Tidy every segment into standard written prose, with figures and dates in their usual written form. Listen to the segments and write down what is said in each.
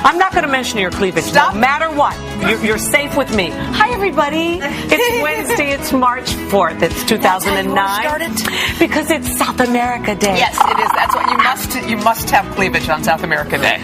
I'm not going to mention your cleavage. Stop. No matter what. You're safe with me. Hi, everybody. It's Wednesday. It's March 4th. It's 2009. Because it's South America Day. Yes, it is. That's what you must have cleavage on South America Day.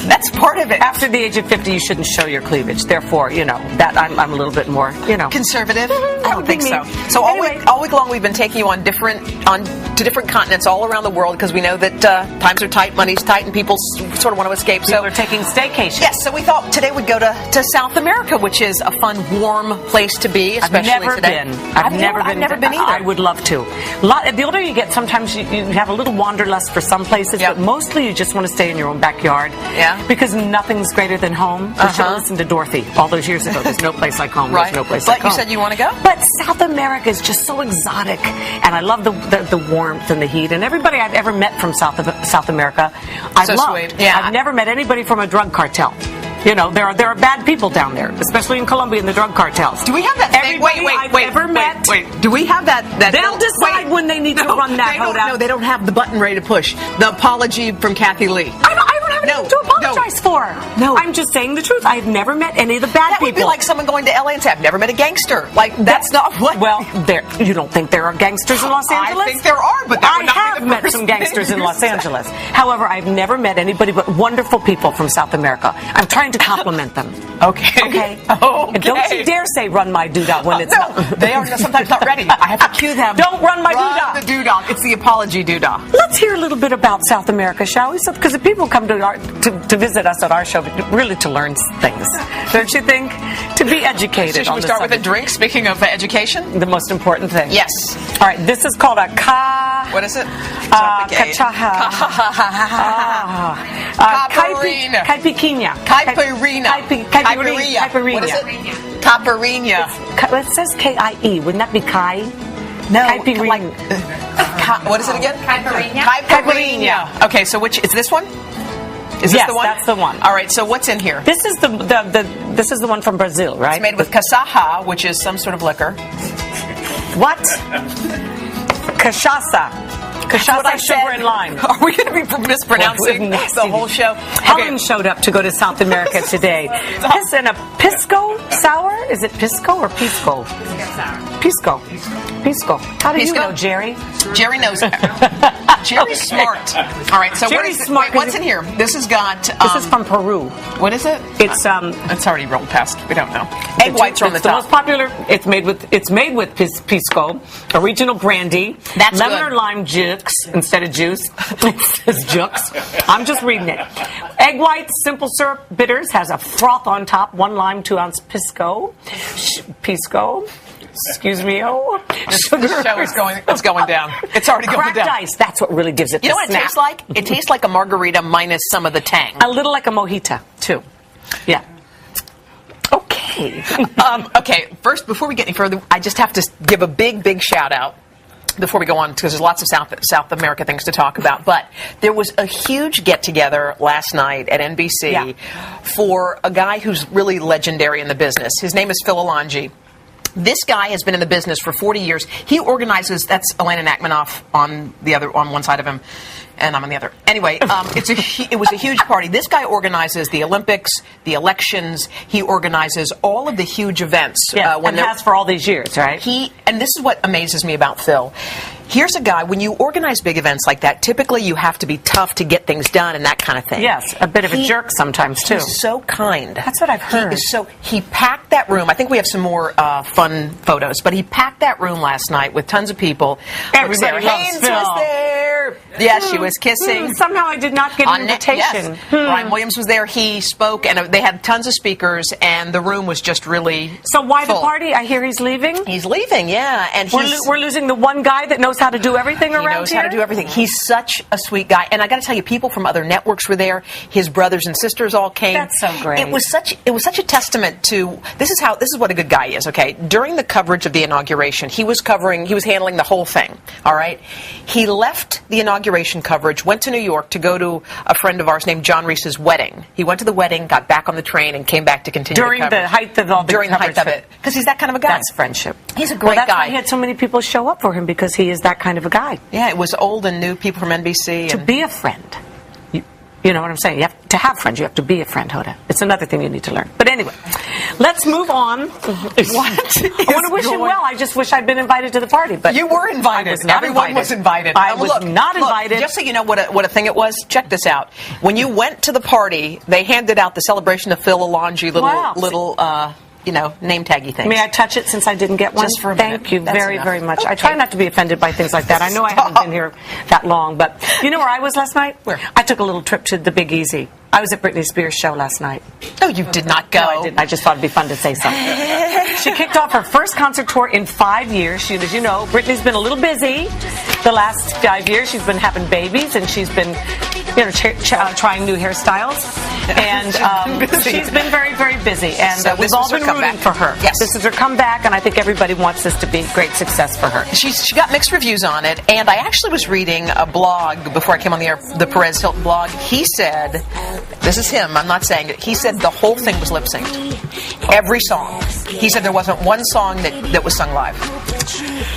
That's part of it. After the age of 50, you shouldn't show your cleavage. Therefore, that I'm a little bit more, conservative. I don't think so. So Anyway. all week long, we've been taking you on to different continents all around the world because we know that times are tight, money's tight, and people sort of want to escape. So we're taking staycation. Yes. So we thought today we'd go to South America, which is a fun, warm place to be, especially today. I've never been either. I would love to. The older you get, sometimes you have a little wanderlust for some places, but mostly you just want to stay in your own backyard. Yeah. Because nothing's greater than home. You should have listened to Dorothy all those years ago. There's no place like home. Right. There's no place like home. But you said you want to go? But South America is just so exotic, and I love the warmth and the heat. And everybody I've ever met from South America, I've loved. Sweet. Yeah. I've never met anybody from a drug cartel. There are bad people down there, especially in Colombia in the drug cartels. Do we have that? Wait. Do we have that? They'll decide when they need to run that. No, they don't have the button ready to push. The apology from Kathie Lee. I don't have anything to apologize for. No. I'm just saying the truth. I've never met any of the bad people. That would be like someone going to LA and say, I've never met a gangster. Like, that's not what... Well, you don't think there are gangsters in Los Angeles? I think there are, but I have met some gangsters in Los Angeles. However, I've never met anybody but wonderful people from South America. I'm trying to compliment them. Okay. And don't you dare say run my doodah when it's not. They are sometimes not ready. I have to cue them. Don't run my doodah. Run the doodah. It's the apology doodah. Let's hear a little bit about South America, shall we? Because the people come to visit us at our show, really to learn things. Don't you think? To be educated. So should we start with a drink, speaking of education? The most important thing. Yes. All right, this is called a What is it? Cachaha. Caipirinha. Caipirinha. Caipirinha. What is it? Caipirinha. It says K-I-E. Wouldn't that be Kai? No. Caipirinha. What is it again? Caipirinha. Okay, so which is this one? Is this the one? That's the one. All right, so what's in here? This is this is the one from Brazil, right? It's made with cachaça, which is some sort of liquor. What? Cachaça. Cachaça, sugar, and lime. Are we going to be mispronouncing the whole show? Helen showed up to go to South America today. And a pisco sour? Is it pisco or pisco? Pisco. Pisco. How do you know, Jerry? Jerry knows. Jerry's smart. All right, so what's in here? This has got... this is from Peru. What is it? It's It's already rolled past. We don't know. Egg whites are on the top. Most popular. It's made with pisco, original brandy, That's lemon good. or lime juice instead of juice. It says jux. I'm just reading it. Egg whites, simple syrup, bitters, has a froth on top. 1 lime, 2 ounce pisco. Pisco. Excuse me. This show is going down. It's already going down. Cracked ice. That's what really gives it. You know what it tastes like? It tastes like a margarita minus some of the tang. A little like a mojito too. Yeah. Okay. Okay. First, before we get any further, I just have to give a big shout out before we go on, because there's lots of South America things to talk about. But there was a huge get-together last night at NBC for a guy who's really legendary in the business. His name is Phil Alonji. This guy has been in the business for 40 years. He organizes, that's Elena Nachmanoff on one side of him, and I'm on the other. Anyway, it was a huge party. This guy organizes the Olympics, the elections. He organizes all of the huge events. And has for all these years, right? And this is what amazes me about Phil. Here's a guy, when you organize big events like that, typically you have to be tough to get things done and that kind of thing. Yes, a bit of a jerk sometimes, too. He's so kind. That's what I've heard. He packed that room. I think we have some more fun photos, but he packed that room last night with tons of people. Everybody Haynes was there. Yeah, she was kissing. Somehow I did not get an invitation. Yes. Brian Williams was there. He spoke, and they had tons of speakers, and the room was just really So why full. The party? I hear he's leaving? He's leaving, yeah. And we're losing the one guy that knows how to do everything around here? He knows how to do everything. He's such a sweet guy. And I got to tell you, people from other networks were there. His brothers and sisters all came. That's so great. It was such a testament to, this is what a good guy is, okay? During the coverage of the inauguration, he was handling the whole thing, all right? He left the inauguration coverage, went to New York to go to a friend of ours named John Reese's wedding. He went to the wedding, got back on the train, and came back to continue During the coverage. the height of all the During the height of it. Because he's that kind of a guy. That's friendship. He's a great that's guy. Why he had so many people show up for him, because he is that kind of a guy. Yeah, it was old and new people from NBC. To be a friend. You know what I'm saying? You have to have friends. You have to be a friend, Hoda. It's another thing you need to learn. But anyway, let's move on. What? I want to wish you well. I just wish I'd been invited to the party. But you were invited. I was not Everyone invited. was invited. I was not invited. Just so you know what a thing it was, check this out. When you went to the party, they handed out the Celebration of Philology little name taggy things. May I touch it since I didn't get one? Just for a Thank minute. you That's very, enough. very much. Okay. I try not to be offended by things like that. I know I haven't been here that long, but you know where I was last night? Where? I took a little trip to the Big Easy. I was at Britney Spears' show last night. No, you did not go. No, I didn't. I just thought it'd be fun to say something. She kicked off her first concert tour in 5 years. As you know, Britney's been a little busy the last 5 years. She's been having babies, and she's been, trying new hairstyles. And she's been very, very busy. And So we've this all was her been rooting comeback. for her. Yes. This is her comeback, and I think everybody wants this to be a great success for her. She got mixed reviews on it, and I actually was reading a blog before I came on the air, the Perez Hilton blog. He said, this is him, I'm not saying it, he said the whole thing was lip-synced. Every song. He said there wasn't one song that was sung live.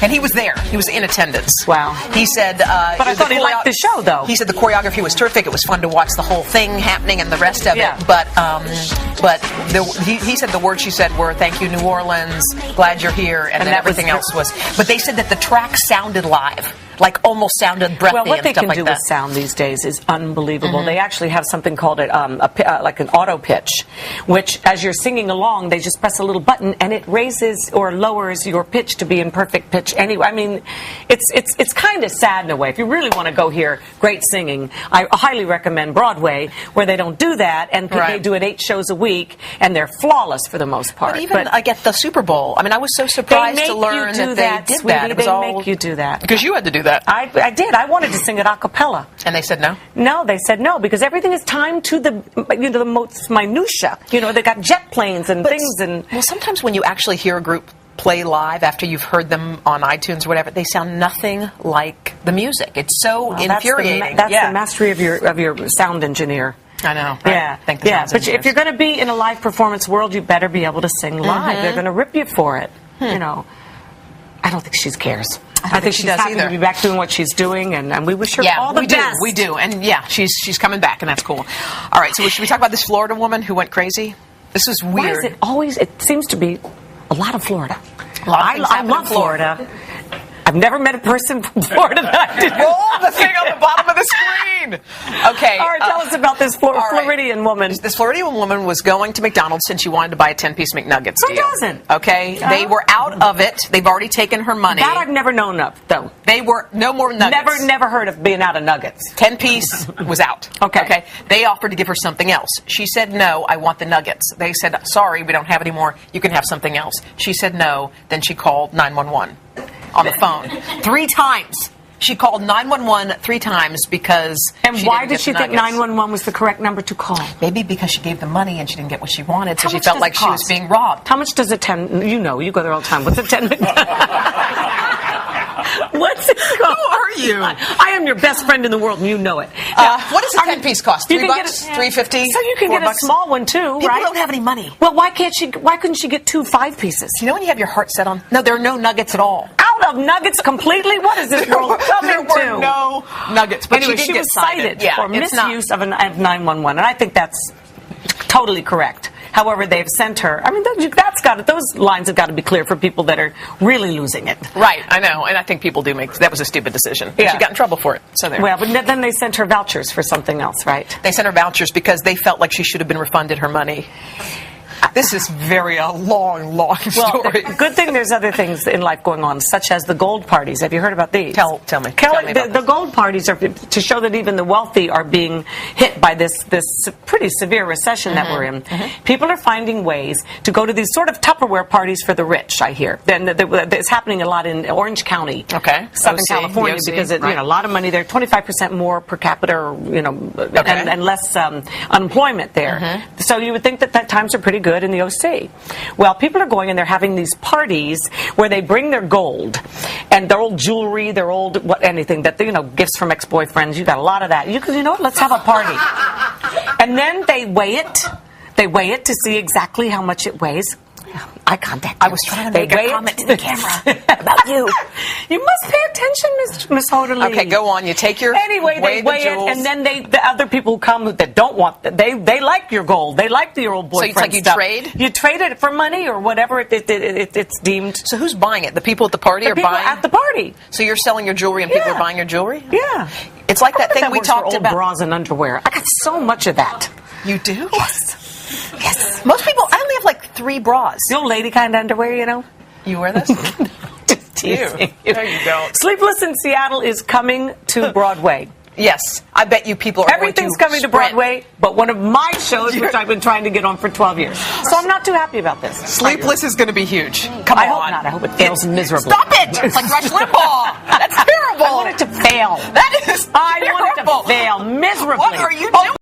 And he was there. He was in attendance. Wow. He said... But I thought he liked the show, though. He said the choreography was terrific. It was fun to watch the whole thing happening and the rest of Yeah. it. He said the words she said were, thank you, New Orleans, glad you're here, and then that was everything else was... But they said that the track sounded live. Like almost sounded breathy Well, what and they stuff can like do that. with sound these days is unbelievable. They actually have something called like an auto pitch, which as you're singing along, they just press a little button and it raises or lowers your pitch to be in perfect pitch. Anyway, I mean, it's kind of sad in a way. If you really want to go hear great singing, I highly recommend Broadway, where they don't do that, and they do it 8 shows a week, and they're flawless for the most part. But even like at the Super Bowl, I mean, I was so surprised to learn that they did that. It was They make you do that. because you had to do that. I did. I wanted to sing it a cappella. And they said no? No, they said no, because everything is timed to the most minutia. They got jet planes and things. And well, sometimes when you actually hear a group play live after you've heard them on iTunes or whatever, they sound nothing like the music. It's so infuriating. That's the mastery of your sound engineer. I know. Yeah, Thank the sound But engineers. if you're going to be in a live performance world, you better be able to sing live. They're going to rip you for it. I don't think she cares. I think she's happy to be back doing what she's doing, and we wish her all the best. We do. And she's coming back, and that's cool. All right, so should we talk about this Florida woman who went crazy? This is Why weird. is it always? It seems to be a lot of Florida. I love Florida. I've never met a person from Florida that I didn't. Roll the thing on the bottom of the screen. Okay. All right, tell us about this Floridian woman. This Floridian woman was going to McDonald's since she wanted to buy a 10-piece McNuggets Who deal. doesn't? Okay. They were out of it. They've already taken her money. That I've never known of, though. They were no more nuggets. Never heard of being out of nuggets. 10-piece was out. Okay. They offered to give her something else. She said, no, I want the nuggets. They said, sorry, we don't have any more. You can have something else. She said no. Then she called 911 on the phone 3 times. She called 911 3 times because And she why didn't did get she the think nuggets. 911 was the correct number to call? Maybe because she gave the money and she didn't get what she wanted, so How she much felt does like it she was cost? being robbed. How much does a 10... You go there all the time. What's a 10... What's it called? Who are you? I am your best friend in the world, and you know it. What does a 10-piece cost? $3? $3.50? So you can get a small one too, People right? don't have any money. Well, why couldn't she get 2 5-pieces? You know when you have your heart set on? No, there are no nuggets at all. Out of nuggets completely? What is this world coming There to? were no nuggets. But Anyway, she she did was get cited. for misuse of 911, and I think that's totally correct. However, they've sent her. I mean, those lines have got to be clear for people that are really losing it. Right, I know, and I think people do make that was a stupid decision. Yeah. She got in trouble for it. So there. Well, but then they sent her vouchers for something else, right? They sent her vouchers because they felt like she should have been refunded her money. This is very long story. The good thing there's other things in life going on, such as the gold parties. Have you heard about these? Tell me. Kelly, Tell me about the gold parties are to show that even the wealthy are being hit by this pretty severe recession that we're in. People are finding ways to go to these sort of Tupperware parties for the rich, I hear. It's happening a lot in Orange County, Southern OC, California, OC, because right. a lot of money there, 25% more per capita, and less unemployment there. So you would think that times are pretty good in the OC. Well, people are going and they're having these parties where they bring their gold and their old jewelry, their old anything that gifts from ex-boyfriends. You got a lot of that. You know what? Let's have a party. And then they weigh it. They weigh it to see exactly how much it weighs. eye contact. I was trying to make a comment to the camera about you. You must pay attention, Miss Hoda Lee. Okay, go on. You take your anyway. They weigh it, and then the other people who come that don't want they like your gold. They like your old boyfriend. So it's like you stuff. trade. You trade it for money or whatever it's deemed. So who's buying it? The people at the party are people buying at the party. So you're selling your jewelry and people are buying your jewelry? Yeah. It's like that thing we talked old about. Bras and underwear. I got so much of that. You do? Yes. Yes. Most people, I only have like 3 bras. The old lady kind of underwear, you know. You wear this? Just teasing you. No, you don't. Sleepless in Seattle is coming to Broadway. Yes. I bet you people are Everything's going to coming to Broadway, but one of my shows, which I've been trying to get on for 12 years. So I'm not too happy about this. Sleepless is going to be huge. Come I on. hope not. I hope it fails miserably. Stop it! It's like Rush Limbaugh. That's terrible. I want it to fail. That is terrible. I want it to fail miserably. What are you doing?